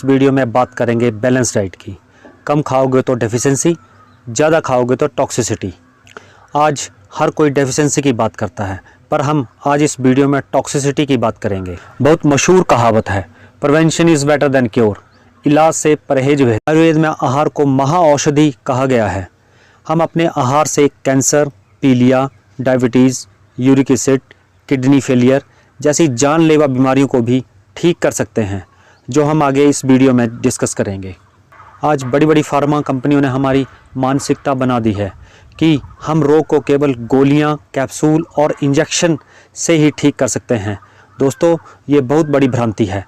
इस वीडियो में बात करेंगे बैलेंस डाइट की। कम खाओगे तो डेफिशिएंसी, ज़्यादा खाओगे तो टॉक्सिसिटी। आज हर कोई डेफिशिएंसी की बात करता है, पर हम आज इस वीडियो में टॉक्सिसिटी की बात करेंगे। बहुत मशहूर कहावत है, prevention is better than cure. इलाज से परहेज बेहतर। आयुर्वेद में आहार को महाऔषधि कहा गया है। हम अपने आहार से कैंसर, पीलिया, diabetes, uric acid, kidney failure जैसी जानलेवा बीमारियों को भी ठीक कर सकते हैं, जो हम आगे इस वीडियो में डिस्कस करेंगे। आज बड़ी बड़ी फार्मा कंपनियों ने हमारी मानसिकता बना दी है कि हम रोग को केवल गोलियां, कैप्सूल और इंजेक्शन से ही ठीक कर सकते हैं। दोस्तों, ये बहुत बड़ी भ्रांति है।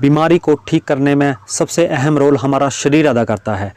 बीमारी को ठीक करने में सबसे अहम रोल हमारा शरीर अदा करता है।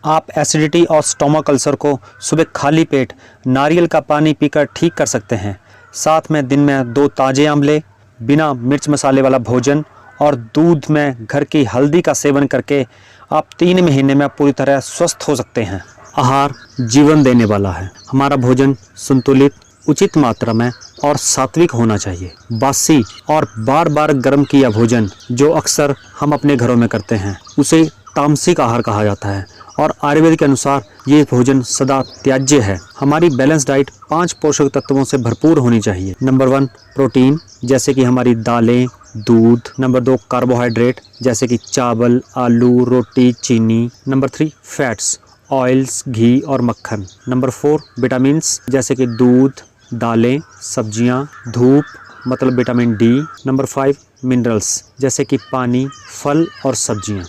आप एसिडिटी और स्टोमक अल्सर को सुबह खाली पेट नारियल का पानी पीकर ठीक कर सकते हैं। साथ में दिन में 2 ताज़े आंवले, बिना मिर्च मसाले वाला भोजन और दूध में घर की हल्दी का सेवन करके आप 3 महीने में पूरी तरह स्वस्थ हो सकते हैं। आहार जीवन देने वाला है। हमारा भोजन संतुलित, उचित मात्रा में और सात्विक होना चाहिए। बासी और बार बार गर्म किया भोजन, जो अक्सर हम अपने घरों में करते हैं, उसे तामसिक आहार कहा जाता है और आयुर्वेद के अनुसार ये भोजन सदा त्याज्य है। हमारी बैलेंस डाइट 5 पोषक तत्वों से भरपूर होनी चाहिए। नंबर 1 प्रोटीन, जैसे कि हमारी दालें, दूध। नंबर 2 कार्बोहाइड्रेट, जैसे कि चावल, आलू, रोटी, चीनी। नंबर 3 फैट्स, ऑयल्स, घी और मक्खन। नंबर 4 विटामिन्स, जैसे कि दूध, दालें, सब्जियां, धूप मतलब विटामिन डी। नंबर 5 मिनरल्स, जैसे कि पानी, फल और सब्जियां।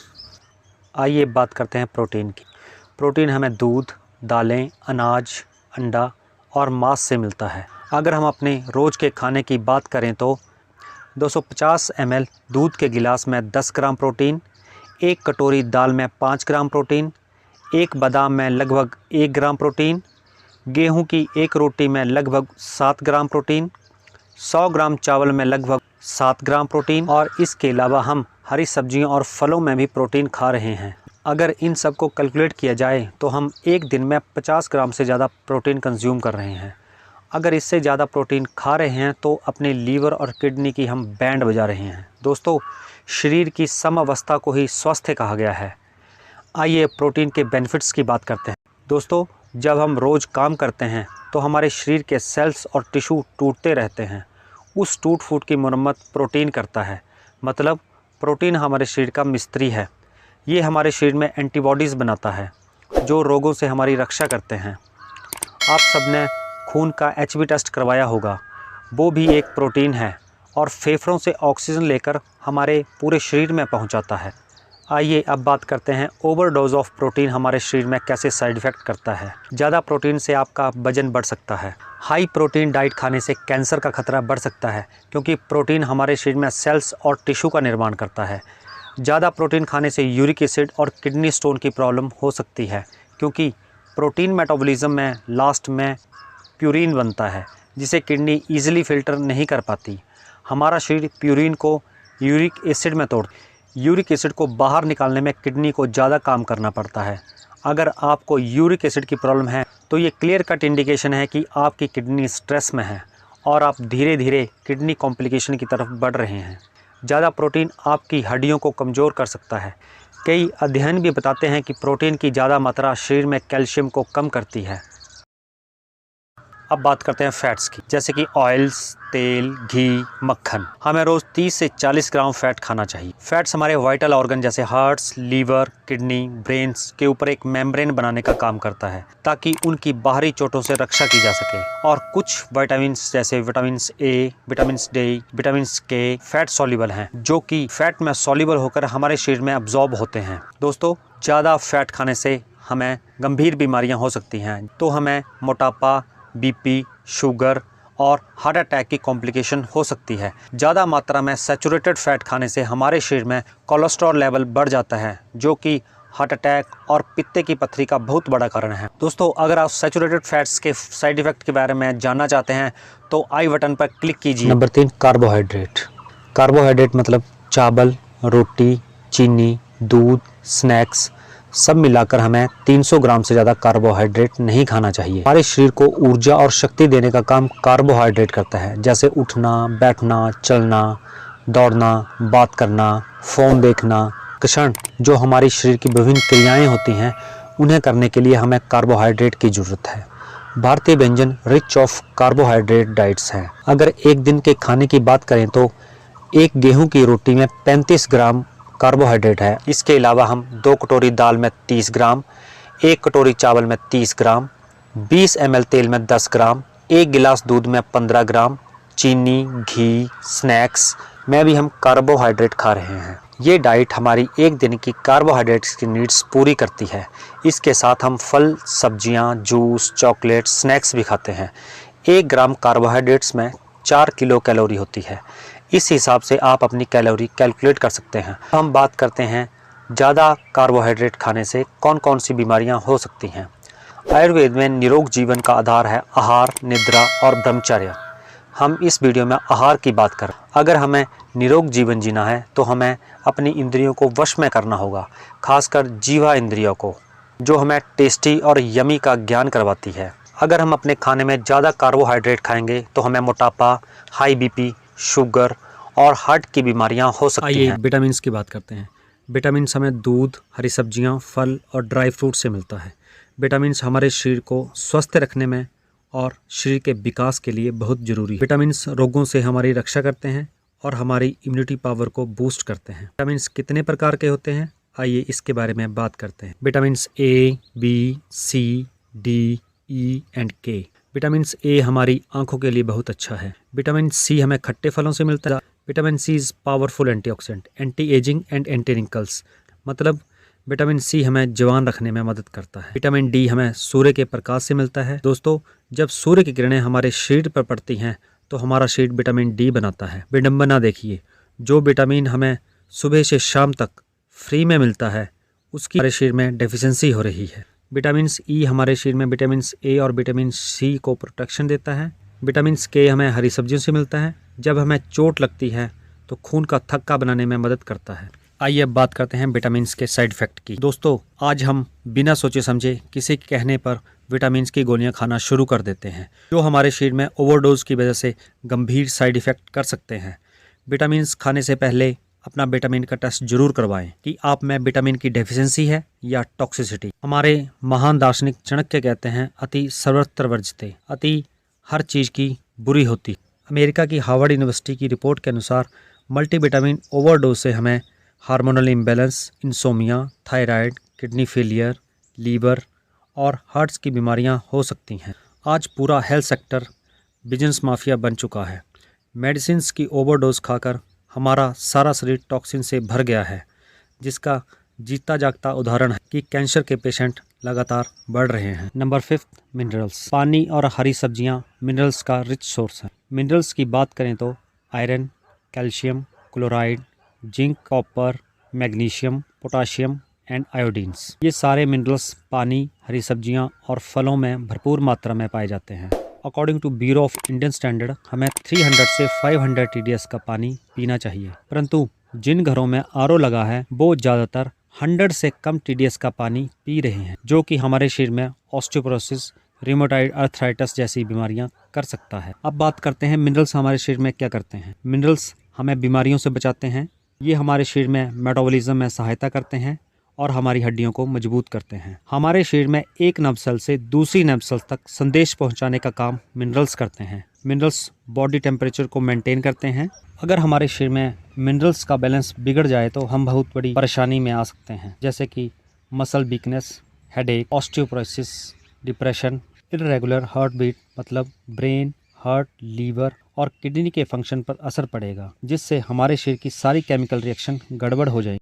आइए बात करते हैं प्रोटीन की। प्रोटीन हमें दूध, दालें, अनाज, अंडा और मांस से मिलता है। अगर हम अपने रोज़ के खाने की बात करें तो 250 ml दूध के गिलास में 10 ग्राम प्रोटीन, 1 कटोरी दाल में 5 ग्राम प्रोटीन, 1 बादाम में लगभग 1 ग्राम प्रोटीन, गेहूं की 1 रोटी में लगभग 7 ग्राम प्रोटीन, 100 ग्राम चावल में लगभग 7 ग्राम प्रोटीन और इसके अलावा हम हरी सब्जियों और फलों में भी प्रोटीन खा रहे हैं। अगर इन सब को कैलकुलेट किया जाए तो हम एक दिन में 50 ग्राम से ज़्यादा प्रोटीन कंज्यूम कर रहे हैं। अगर इससे ज़्यादा प्रोटीन खा रहे हैं तो अपने लीवर और किडनी की हम बैंड बजा रहे हैं। दोस्तों, शरीर की सम अवस्था को ही स्वास्थ्य कहा गया है। आइए प्रोटीन के बेनिफिट्स की बात करते हैं। दोस्तों, जब हम रोज़ काम करते हैं तो हमारे शरीर के सेल्स और टिश्यू टूटते रहते हैं। उस टूट फूट की मरम्मत प्रोटीन करता है। मतलब प्रोटीन हमारे शरीर का मिस्त्री है। ये हमारे शरीर में एंटीबॉडीज़ बनाता है, जो रोगों से हमारी रक्षा करते हैं। आप सबने खून का HB टेस्ट करवाया होगा, वो भी एक प्रोटीन है और फेफड़ों से ऑक्सीजन लेकर हमारे पूरे शरीर में पहुंचाता है। आइए अब बात करते हैं ओवरडोज ऑफ प्रोटीन हमारे शरीर में कैसे साइड इफ़ेक्ट करता है। ज़्यादा प्रोटीन से आपका वजन बढ़ सकता है। हाई प्रोटीन डाइट खाने से कैंसर का खतरा बढ़ सकता है, क्योंकि प्रोटीन हमारे शरीर में सेल्स और टिश्यू का निर्माण करता है। ज़्यादा प्रोटीन खाने से यूरिक एसिड और किडनी स्टोन की प्रॉब्लम हो सकती है, क्योंकि प्रोटीन मेटाबॉलिज्म में लास्ट में प्यूरिन बनता है, जिसे किडनी ईजिली फ़िल्टर नहीं कर पाती। हमारा शरीर प्यूरिन को यूरिक एसिड में यूरिक एसिड को बाहर निकालने में किडनी को ज़्यादा काम करना पड़ता है। अगर आपको यूरिक एसिड की प्रॉब्लम है तो ये क्लियर कट इंडिकेशन है कि आपकी किडनी स्ट्रेस में है और आप धीरे धीरे किडनी कॉम्प्लिकेशन की तरफ बढ़ रहे हैं। ज़्यादा प्रोटीन आपकी हड्डियों को कमज़ोर कर सकता है। कई अध्ययन भी बताते हैं कि प्रोटीन की ज़्यादा मात्रा शरीर में कैल्शियम को कम करती है। अब बात करते हैं फैट्स की, जैसे कि ऑयल्स, तेल, घी, मक्खन। हमें रोज़ 30 से 40 ग्राम फैट खाना चाहिए। फैट्स हमारे वाइटल ऑर्गन जैसे हार्ट्स, लीवर, किडनी, ब्रेन्स के ऊपर एक मेम्ब्रेन बनाने का काम करता है, ताकि उनकी बाहरी चोटों से रक्षा की जा सके। और कुछ विटामिन्स जैसे विटामिन्स ए, विटामिन्स डी, विटामिन्स के फैट सॉल्युबल हैं, जो कि फैट में सॉल्युबल होकर हमारे शरीर में अब्जॉर्ब होते हैं। दोस्तों, ज़्यादा फैट खाने से हमें गंभीर बीमारियाँ हो सकती हैं। तो हमें मोटापा, बीपी, शुगर और हार्ट अटैक की कॉम्प्लिकेशन हो सकती है। ज़्यादा मात्रा में सैचुरेटेड फैट खाने से हमारे शरीर में कोलेस्ट्रॉल लेवल बढ़ जाता है, जो कि हार्ट अटैक और पित्ते की पथरी का बहुत बड़ा कारण है। दोस्तों, अगर आप सैचुरेटेड फैट्स के साइड इफ़ेक्ट के बारे में जानना चाहते हैं तो आई बटन पर क्लिक कीजिए। Number 3 carbohydrate. कार्बोहाइड्रेट मतलब चावल, रोटी, चीनी, दूध, स्नैक्स सब मिलाकर हमें 300 ग्राम से ज़्यादा कार्बोहाइड्रेट नहीं खाना चाहिए। हमारे शरीर को ऊर्जा और शक्ति देने का काम कार्बोहाइड्रेट करता है, जैसे उठना, बैठना, चलना, दौड़ना, बात करना, फ़ोन देखना, तत्क्षण जो हमारी शरीर की विभिन्न क्रियाएं होती हैं उन्हें करने के लिए हमें कार्बोहाइड्रेट की ज़रूरत है। भारतीय व्यंजन रिच ऑफ कार्बोहाइड्रेट डाइट्स हैं। अगर एक दिन के खाने की बात करें तो एक गेहूं की रोटी में 35 ग्राम कार्बोहाइड्रेट है। इसके अलावा हम 2 कटोरी दाल में 30 ग्राम, 1 कटोरी चावल में 30 ग्राम, 20 ml तेल में 10 ग्राम, 1 गिलास दूध में 15 ग्राम, चीनी, घी, स्नैक्स में भी हम कार्बोहाइड्रेट खा रहे हैं। ये डाइट हमारी एक दिन की कार्बोहाइड्रेट्स की नीड्स पूरी करती है। इसके साथ हम फल, सब्जियां, जूस, चॉकलेट, स्नैक्स भी खाते हैं। 1 ग्राम कार्बोहाइड्रेट्स में 4 किलो कैलोरी होती है। इस हिसाब से आप अपनी कैलोरी कैलकुलेट कर सकते हैं। हम बात करते हैं ज़्यादा कार्बोहाइड्रेट खाने से कौन कौन सी बीमारियां हो सकती हैं। आयुर्वेद में निरोग जीवन का आधार है आहार, निद्रा और ब्रह्मचर्य। हम इस वीडियो में आहार की बात करें। अगर हमें निरोग जीवन जीना है तो हमें अपनी इंद्रियों को वश में करना होगा, खासकर जीवा इंद्रियों को, जो हमें टेस्टी और यमी का ज्ञान करवाती है। अगर हम अपने खाने में ज़्यादा कार्बोहाइड्रेट खाएंगे तो हमें मोटापा, हाई बीपी, शुगर और हार्ट की बीमारियां हो सकती हैं। विटामिन्स की बात करते हैं। विटामिन्स हमें दूध, हरी सब्जियां, फल और ड्राई फ्रूट से मिलता है। विटामिन्स हमारे शरीर को स्वस्थ रखने में और शरीर के विकास के लिए बहुत जरूरी है। विटामिन्स रोगों से हमारी रक्षा करते हैं और हमारी इम्यूनिटी पावर को बूस्ट करते हैं। विटामिन्स कितने प्रकार के होते हैं, आइए इसके बारे में बात करते हैं। Vitamins A, B, C, D, E and K. Vitamins A हमारी आंखों के लिए बहुत अच्छा है। विटामिन सी हमें खट्टे फलों से मिलता है। Vitamin C is powerful antioxidant, anti ageing and anti wrinkles, मतलब विटामिन सी हमें जवान रखने में मदद करता है। विटामिन डी हमें सूर्य के प्रकाश से मिलता है। दोस्तों, जब सूर्य की किरणें हमारे शरीर पर पड़ती हैं तो हमारा शरीर विटामिन डी बनाता है। विडंबना देखिए, जो विटामिन हमें सुबह से शाम तक फ्री में मिलता है उसकी हमारे शरीर में डेफिशिएंसी हो रही है। विटामिन ई हमारे शरीर में विटामिन ए और विटामिन सी को प्रोटेक्शन देता है। विटामिन के हमें हरी सब्जियों से मिलता है। जब हमें चोट लगती है तो खून का थक्का बनाने में मदद करता है। आइए अब बात करते हैं विटामिन के साइड इफेक्ट की। दोस्तों, आज हम बिना सोचे समझे किसी के कहने पर विटामिन की गोलियां खाना शुरू कर देते हैं, जो हमारे शरीर में ओवरडोज की वजह से गंभीर साइड इफेक्ट कर सकते हैं। विटामिन खाने से पहले अपना विटामिन का टेस्ट जरूर करवाएं कि आप में विटामिन की डेफिशिएंसी है या टॉक्सिसिटी। हमारे महान दार्शनिक चाणक्य कहते हैं, अति सर्वत्र वर्जते, अति हर चीज़ की बुरी होती। अमेरिका की हार्वर्ड यूनिवर्सिटी की रिपोर्ट के अनुसार मल्टीविटामिन ओवरडोज से हमें hormonal imbalance, insomnia, thyroid, kidney failure, liver और हार्ट्स की बीमारियां हो सकती हैं। आज पूरा हेल्थ सेक्टर बिजनेस माफिया बन चुका है। मेडिसिन्स की ओवरडोज खाकर हमारा सारा शरीर टॉक्सिन से भर गया है, जिसका जीता जागता उदाहरण है कि कैंसर के पेशेंट लगातार बढ़ रहे हैं। Number 5, minerals. पानी और हरी सब्जियां मिनरल्स का रिच सोर्स है। मिनरल्स की बात करें तो iron, calcium, chloride, zinc, copper, magnesium, potassium and आयोडीन्स, ये सारे मिनरल्स पानी, हरी सब्जियां और फलों में भरपूर मात्रा में पाए जाते हैं। According to Bureau of Indian Standard हमें 300 से 500 TDS का पानी पीना चाहिए, परंतु जिन घरों में RO लगा है वो ज़्यादातर 100 से कम TDS का पानी पी रहे हैं, जो कि हमारे शरीर में ऑस्टियोपोरोसिस, रिमोटाइड अर्थराइटिस जैसी बीमारियां कर सकता है। अब बात करते हैं मिनरल्स हमारे शरीर में क्या करते हैं। मिनरल्स हमें बीमारियों से बचाते हैं। ये हमारे शरीर में मेटाबॉलिज्म में सहायता करते हैं और हमारी हड्डियों को मजबूत करते हैं। हमारे शरीर में एक नर्व सेल से दूसरी नर्व सेल तक संदेश पहुंचाने का काम मिनरल्स करते हैं। मिनरल्स बॉडी टेम्परेचर को मेंटेन करते हैं। अगर हमारे शरीर में मिनरल्स का बैलेंस बिगड़ जाए तो हम बहुत बड़ी परेशानी में आ सकते हैं, जैसे कि muscle weakness, headache, osteoporosis, depression, irregular heart beat, मतलब ब्रेन, हार्ट, लीवर और किडनी के फंक्शन पर असर पड़ेगा, जिससे हमारे शरीर की सारी केमिकल रिएक्शन गड़बड़ हो जाएगी।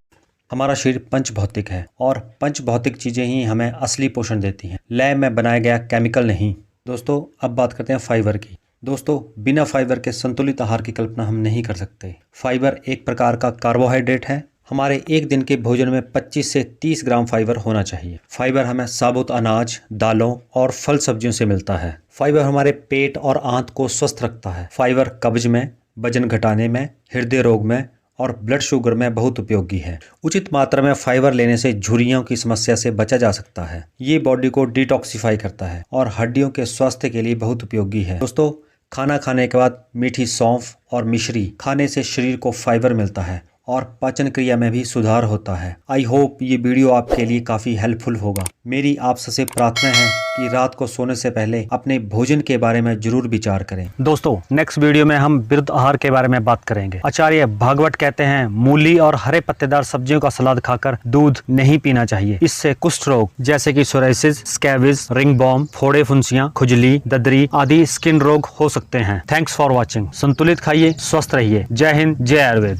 हमारा शरीर पंच भौतिक है और पंच भौतिक चीज़ें ही हमें असली पोषण देती हैं, लैब में बनाया गया केमिकल नहीं। दोस्तों, अब बात करते हैं फाइबर की। दोस्तों, बिना फाइबर के संतुलित आहार की कल्पना हम नहीं कर सकते। फाइबर एक प्रकार का कार्बोहाइड्रेट है। हमारे एक दिन के भोजन में 25 से 30 ग्राम फाइबर होना चाहिए। फाइबर हमें साबुत अनाज, दालों और फल सब्जियों से मिलता है। फाइबर हमारे पेट और आंत को स्वस्थ रखता है। फाइबर कब्ज में, वजन घटाने में, हृदय रोग में और ब्लड शुगर में बहुत उपयोगी है। उचित मात्रा में फाइबर लेने से झुर्रियों की समस्या से बचा जा सकता है। ये बॉडी को डिटॉक्सिफाई करता है और हड्डियों के स्वास्थ्य के लिए बहुत उपयोगी है। दोस्तों, खाना खाने के बाद मीठी सौंफ और मिश्री खाने से शरीर को फाइबर मिलता है और पाचन क्रिया में भी सुधार होता है। आई होप ये वीडियो आपके लिए काफ़ी हेल्पफुल होगा। मेरी आप सबसे प्रार्थना है कि रात को सोने से पहले अपने भोजन के बारे में जरूर विचार करें। दोस्तों, नेक्स्ट वीडियो में हम विरुद्ध आहार के बारे में बात करेंगे। आचार्य भागवत कहते हैं मूली और हरे पत्तेदार सब्जियों का सलाद खाकर दूध नहीं पीना चाहिए। इससे कुष्ठ रोग जैसे कि सोराइसिस, स्कैबिस, रिंगवॉर्म, फोड़े फुंसियां, खुजली, ददरी आदि स्किन रोग हो सकते हैं। Thanks for watching. संतुलित खाइए, स्वस्थ रहिए। जय हिंद, जय आयुर्वेद।